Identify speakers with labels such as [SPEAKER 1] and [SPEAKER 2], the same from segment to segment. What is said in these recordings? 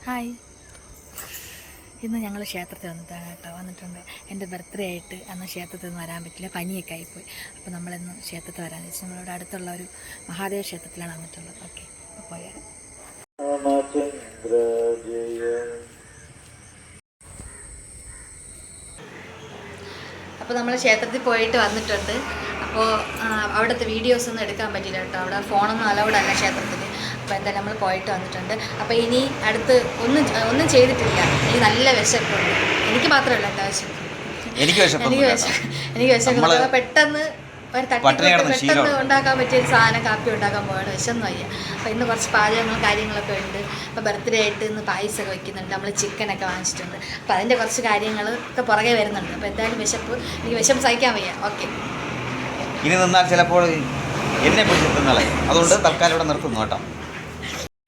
[SPEAKER 1] Hi, ഇന്ന് ഞങ്ങൾ ക്ഷേത്രത്തിൽ വന്നിട്ടുണ്ട്. എൻ്റെ ബർത്ത്ഡേ ആയിട്ട് അന്ന് ക്ഷേത്രത്തിൽ നിന്ന് വരാൻ പറ്റില്ല, പനിയൊക്കെ ആയിപ്പോയി. അപ്പോൾ നമ്മളിന്ന് ക്ഷേത്രത്തിൽ വരാമെന്ന് വെച്ചാൽ നമ്മളിവിടെ അടുത്തുള്ള ഒരു മഹാദേവ ക്ഷേത്രത്തിലാണ് വന്നിട്ടുള്ളത്. ഓക്കെ, അപ്പോൾ പോയാലും അപ്പോൾ നമ്മൾ ക്ഷേത്രത്തിൽ പോയിട്ട് വന്നിട്ടുണ്ട്. അപ്പോൾ അവിടുത്തെ വീഡിയോസൊന്നും എടുക്കാൻ പറ്റില്ല കേട്ടോ, അവിടെ ഫോണൊന്നും അലൗഡ് അല്ല ക്ഷേത്രത്തിൽ. അപ്പോൾ എന്തായാലും നമ്മൾ പോയിട്ട് വന്നിട്ടുണ്ട്. അപ്പോൾ ഇനി അടുത്ത് ഒന്നും ചെയ്തിട്ടില്ല. എനിക്ക് നല്ല വിശപ്പുണ്ട്. എനിക്ക് മാത്രമല്ല എന്താ വിശപ്പ്, എനിക്ക് വിശപ്പ് പെട്ടെന്ന് ഒരു പെട്ടെന്ന് ഉണ്ടാക്കാൻ പറ്റിയ ഒരു സാധനം കാപ്പി ഉണ്ടാക്കാൻ പോവാണ്. വിശന്ന് വയ്യ. അപ്പോൾ ഇന്ന് കുറച്ച് പാചകങ്ങളും കാര്യങ്ങളൊക്കെ ഉണ്ട്. അപ്പോൾ ബർത്ത്ഡേ ആയിട്ട് ഇന്ന് പായസമൊക്കെ വയ്ക്കുന്നുണ്ട്, നമ്മൾ ചിക്കനൊക്കെ വാങ്ങിച്ചിട്ടുണ്ട്. അപ്പോൾ അതിൻ്റെ കുറച്ച് കാര്യങ്ങളൊക്കെ പുറകെ വരുന്നുണ്ട്. അപ്പോൾ എന്തായാലും എനിക്ക് വിശപ്പ് സഹിക്കാൻ വയ്യ. ഓക്കെ,
[SPEAKER 2] ഇനി നിന്നാൽ ചിലപ്പോൾ എന്നെ പിടിച്ചെത്തുന്നളെ, അതുകൊണ്ട് തൽക്കാലം ഇവിടെ നിർത്തുന്നു കേട്ടോ.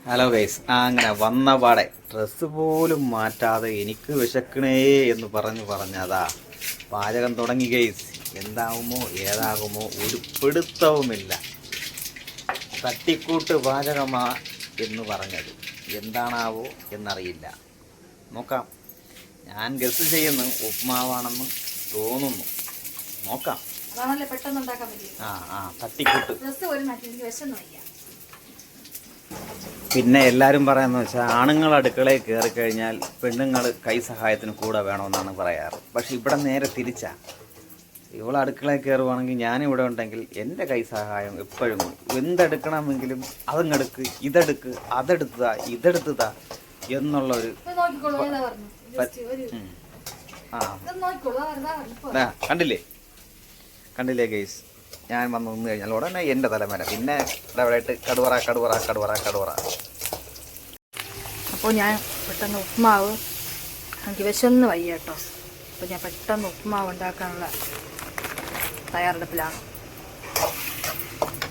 [SPEAKER 2] ഹലോ ഗൈസ്, അങ്ങനെ വന്ന പാടെ ഡ്രസ്സ് പോലും മാറ്റാതെ എനിക്ക് വിശക്കണേ എന്ന് പറഞ്ഞതാ പാചകം തുടങ്ങി ഗൈസ്. എന്താകുമോ ഏതാകുമോ ഒരു പിടുത്തവുമില്ല. തട്ടിക്കൂട്ട് പാചകമാ എന്ന് പറഞ്ഞത് എന്താണാവോ എന്നറിയില്ല. നോക്കാം, ഞാൻ ഗസ് ചെയ്യുന്നു ഉപ്മാവാണെന്ന് തോന്നുന്നു. നോക്കാം. തട്ടിക്കൂട്ട്. പിന്നെ എല്ലാവരും പറയാന്ന് വെച്ചാൽ ആണുങ്ങൾ അടുക്കളയിൽ കയറി കഴിഞ്ഞാൽ പെണ്ണുങ്ങൾ കൈ സഹായത്തിന് കൂടെ വേണമെന്നാണ് പറയാറ്. പക്ഷെ ഇവിടെ നേരെ തിരിച്ചാ. ഇവൾ അടുക്കളയിൽ കയറുവാണെങ്കിൽ ഞാനിവിടെ ഉണ്ടെങ്കിൽ എൻ്റെ കൈ സഹായം എപ്പോഴും എന്തെടുക്കണമെങ്കിലും അതങ്ങെടുക്ക്, ഇതെടുക്ക്, അതെടുത്തതാ, ഇതെടുത്തതാ എന്നുള്ളൊരു കണ്ടില്ലേ ഗൈസ്, ഞാൻ വന്ന് നിന്ന് കഴിഞ്ഞാൽ ഉടനെ എൻ്റെ തലമേല പിന്നെ ഇടവിടായിട്ട് കടുവറ.
[SPEAKER 1] അപ്പോൾ ഞാൻ പെട്ടെന്ന് ഉപ്മാവ്, എനിക്ക് വിശന്ന് വയ്യ കേട്ടോ. അപ്പോൾ ഞാൻ പെട്ടെന്ന് ഉപ്മാവ് ഉണ്ടാക്കാനുള്ള തയ്യാറെടുപ്പിലാണ്.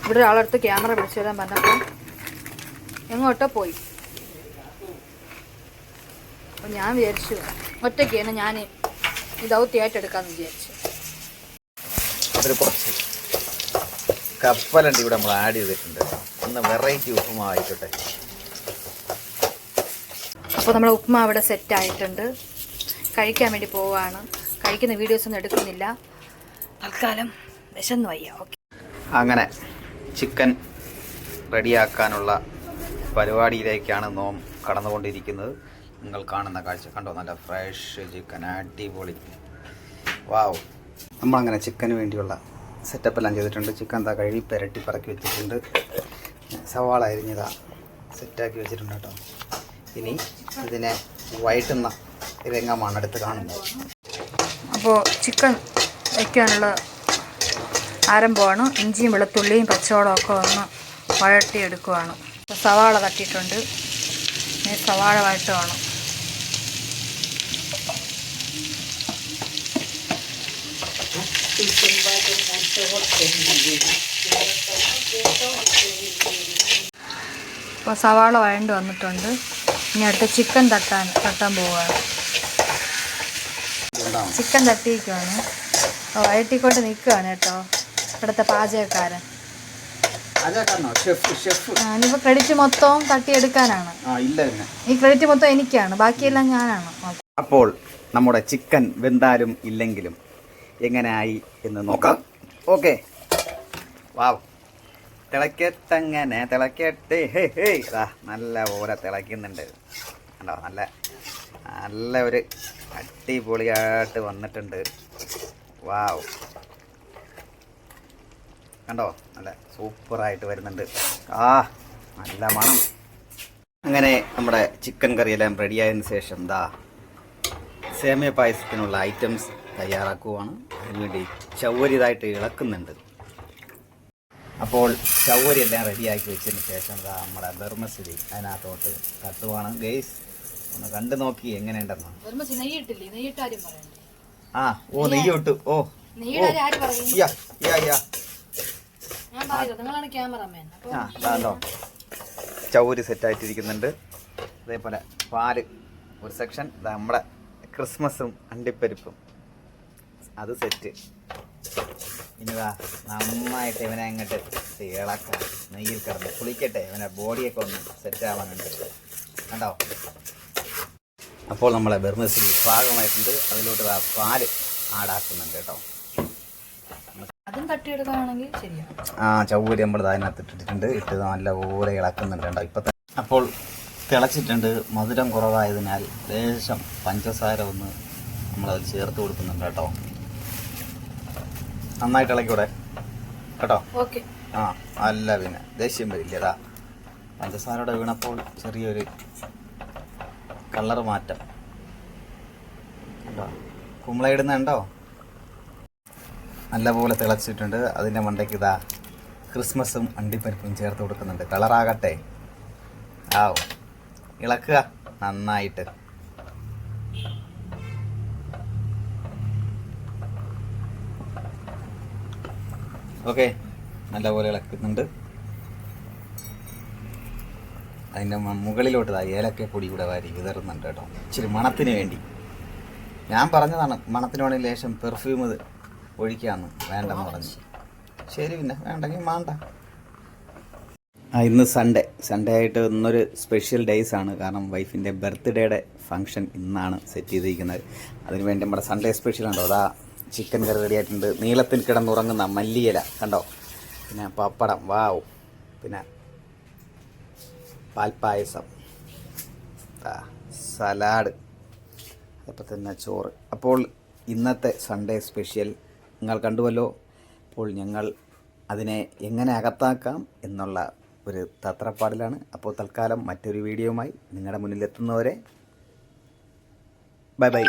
[SPEAKER 1] ഇവിടെ ഒരാളടുത്ത് ക്യാമറ പിടിച്ചു തരാൻ പറഞ്ഞപ്പോൾ എങ്ങോട്ടോ പോയി. അപ്പോൾ ഞാൻ വിചാരിച്ചു ഒറ്റയ്ക്ക് തന്നെ ഞാൻ ഈ ദൗത്യമായിട്ട് എടുക്കാമെന്ന് വിചാരിച്ചു.
[SPEAKER 2] കപ്പലണ്ടി ഇവിടെ നമ്മൾ ആഡ് ചെയ്തിട്ടുണ്ട്. ഒന്ന് വെറൈറ്റി ഉപ്പുമാവായിക്കോട്ടെ.
[SPEAKER 1] അപ്പോൾ നമ്മൾ ഉപ്പുമാവ് ഇവിടെ സെറ്റ് ആയിട്ടുണ്ട്. കഴിക്കാൻ വേണ്ടി പോവുകയാണ്. കഴിക്കുന്ന വീഡിയോസ് ഒന്നും എടുക്കുന്നില്ല, തൽക്കാലം വിശന്ന് വയ്യ. ഓക്കെ,
[SPEAKER 2] അങ്ങനെ ചിക്കൻ റെഡിയാക്കാനുള്ള പരിപാടിയിലേക്കാണ് നോം കടന്നുകൊണ്ടിരിക്കുന്നത്. നിങ്ങൾ കാണുന്ന കാഴ്ച കണ്ടോ, നല്ല ഫ്രഷ് ചിക്കൻ, അടിപൊളി. വാവ്, നമ്മളങ്ങനെ ചിക്കന് വേണ്ടിയുള്ള സെറ്റപ്പ് എല്ലാം ചെയ്തിട്ടുണ്ട്. ചിക്കൻ എന്താ കഴുകി പെരട്ടി പറക്കി വെച്ചിട്ടുണ്ട്. സവാള അരിഞ്ഞതാ സെറ്റാക്കി വെച്ചിട്ടുണ്ട് കേട്ടോ. ഇനി ഇതിനെ വഴറ്റുന്ന രംഗമാണ് അടുത്ത് കാണുന്നത്.
[SPEAKER 1] അപ്പോൾ ചിക്കൻ വയ്ക്കാനുള്ള ആരംഭമാണ്. ഇഞ്ചിയും വെളുത്തുള്ളിയും പച്ചവളവും ഒക്കെ ഒന്ന് വഴട്ടിയെടുക്കുവാണ്. സവാള തട്ടിയിട്ടുണ്ട്, ഇനി സവാള വഴട്ടുവാണ്. അപ്പോൾ സവാള വഴണ്ട് വന്നിട്ടുണ്ട്. ഇനി അടുത്ത് ചിക്കൻ തട്ടാൻ പോവുകയാണ്. ചിക്കൻ തട്ടിയിരിക്കുവാണ്, വഴട്ടിക്കൊണ്ട് നിൽക്കുകയാണ് കേട്ടോ ഇവിടുത്തെ പാചകക്കാരൻ. ഇനിയിപ്പോൾ ക്രെഡിറ്റ് മൊത്തം തട്ടിയെടുക്കാനാണ്. ഈ ക്രെഡിറ്റ് മൊത്തം എനിക്കാണ്, ബാക്കിയെല്ലാം ഞാനാണ്.
[SPEAKER 2] അപ്പോൾ നമ്മുടെ ചിക്കൻ വെന്താലും ഇല്ലെങ്കിലും എങ്ങനെയായി എന്ന് നോക്കാം. ഓക്കെ, വാവ്, തിളക്കട്ടങ്ങനെ തിളക്കട്ടെ. നല്ല പോലെ തിളയ്ക്കുന്നുണ്ട് കണ്ടോ. നല്ല ഒരു അടിപൊളിയായിട്ട് വന്നിട്ടുണ്ട്. വാവ്, കണ്ടോ, നല്ല സൂപ്പറായിട്ട് വരുന്നുണ്ട്. നല്ല മണം. അങ്ങനെ നമ്മുടെ ചിക്കൻ കറിയെല്ലാം റെഡിയായതിനു ശേഷം സേമിയ പായസത്തിനുള്ള ഐറ്റംസ് തയ്യാറാക്കുവാണ്. അതിനുവേണ്ടി ചവ്വരിതായിട്ട് ഇളക്കുന്നുണ്ട്. അപ്പോൾ ചവ്വരി എല്ലാം റെഡിയാക്കി വെച്ചതിന് ശേഷം നമ്മുടെ ബർമസിലി അതിനകത്തോട്ട് തട്ടുവാണ്. ഗൈസ്, ഒന്ന് കണ്ടു നോക്കി എങ്ങനെയുണ്ടെന്ന്. നെയ്യ് ഇട്ടു. ചവ്വരി സെറ്റായിട്ടിരിക്കുന്നുണ്ട്. അതേപോലെ പാല് ഒരു സെക്ഷൻ, നമ്മുടെ ക്രിസ്മസും അണ്ടിപ്പരിപ്പും അത് സെറ്റ്. ഇനിതാ നന്നായിട്ട് ഇവനെ അങ്ങോട്ട് ഇളക്കാം, നെയ്യിൽ കിടന്ന് കുളിക്കട്ടെ, ഇവനെ ബോഡിയൊക്കെ ഒന്ന് സെറ്റ് ആവാനുണ്ട്. കണ്ടോ, അപ്പോൾ നമ്മളെ ബർമസിൽ ഭാഗമായിട്ടുണ്ട്. അതിലോട്ട് പാല് ആടാക്കുന്നുണ്ട് കേട്ടോ.
[SPEAKER 1] അതും തട്ടിയെടുക്കുകയാണെങ്കിൽ ശരിയാണ്.
[SPEAKER 2] ചൗവരി നമ്മൾ അതിനകത്ത് ഇട്ടിട്ടുണ്ട്. ഇട്ട് നല്ലപോലെ ഇളക്കുന്നുണ്ട് കേട്ടോ. ഇപ്പം അപ്പോൾ തിളച്ചിട്ടുണ്ട്. മധുരം കുറവായതിനാൽ ലേശം പഞ്ചസാര ഒന്ന് നമ്മളതിൽ ചേർത്ത് കൊടുക്കുന്നുണ്ട് കേട്ടോ. നന്നായിട്ട് ഇളക്കിവിടെ കേട്ടോ.
[SPEAKER 1] ഓക്കെ.
[SPEAKER 2] അല്ല പിന്നെ ദേഷ്യം വരില്ല. അതാ പഞ്ചസാരയുടെ വീണപ്പോൾ ചെറിയൊരു കളർ മാറ്റം കേട്ടോ. കുമ്പള ഇടുന്നുണ്ടോ? നല്ലപോലെ തിളച്ചിട്ടുണ്ട്. അതിൻ്റെ മണ്ടയ്ക്ക് ഇതാ ക്രിസ്മസും അണ്ടിപ്പരിപ്പും ചേർത്ത് കൊടുക്കുന്നുണ്ട്. കളറാകട്ടെ. ഇളക്കുക നന്നായിട്ട്. ഓക്കെ, നല്ലപോലെ ഇളക്കുന്നുണ്ട്. അതിൻ്റെ മുകളിലോട്ട് ഏലക്കപ്പൊടി കൂടെ വാരി വിതറുന്നുണ്ട് കേട്ടോ. ഇച്ചിരി മണത്തിന് വേണ്ടി. ഞാൻ പറഞ്ഞതാണ് മണത്തിന് വേണ്ടി ലേശം പെർഫ്യൂം ഒഴിക്കാമെന്ന്. വേണ്ടെന്ന് പറഞ്ഞു. ശരി, പിന്നെ വേണ്ടെങ്കിൽ വേണ്ട. ഇന്ന് സൺഡേ ആയിട്ട് ഇന്നൊരു സ്പെഷ്യൽ ഡേയ്സ് ആണ്. കാരണം വൈഫിൻ്റെ ബർത്ത്ഡേയുടെ ഫംഗ്ഷൻ ഇന്നാണ് സെറ്റ് ചെയ്തിരിക്കുന്നത്. അതിനുവേണ്ടി നമ്മുടെ സൺഡേ സ്പെഷ്യൽ ഉണ്ടോ. അതാ ചിക്കൻ കറി റെഡി ആയിട്ടുണ്ട്. നീളത്തിൽ കിടന്നുറങ്ങുന്ന മല്ലിയില കണ്ടോ. പിന്നെ പപ്പടം, വാവ്. പിന്നെ പാൽപ്പായസം, സലാഡ്, അതപ്പോൾ തന്നെ ചോറ്. അപ്പോൾ ഇന്നത്തെ സൺഡേ സ്പെഷ്യൽ നിങ്ങൾ കണ്ടുവല്ലോ. അപ്പോൾ ഞങ്ങൾ അതിനെ എങ്ങനെ അകത്താക്കാം എന്നുള്ള ഒരു തത്രപ്പാടിലാണ്. അപ്പോൾ തൽക്കാലം മറ്റൊരു വീഡിയോയുമായി നിങ്ങളുടെ മുന്നിലെത്തുന്നവരെ ബൈ ബൈ.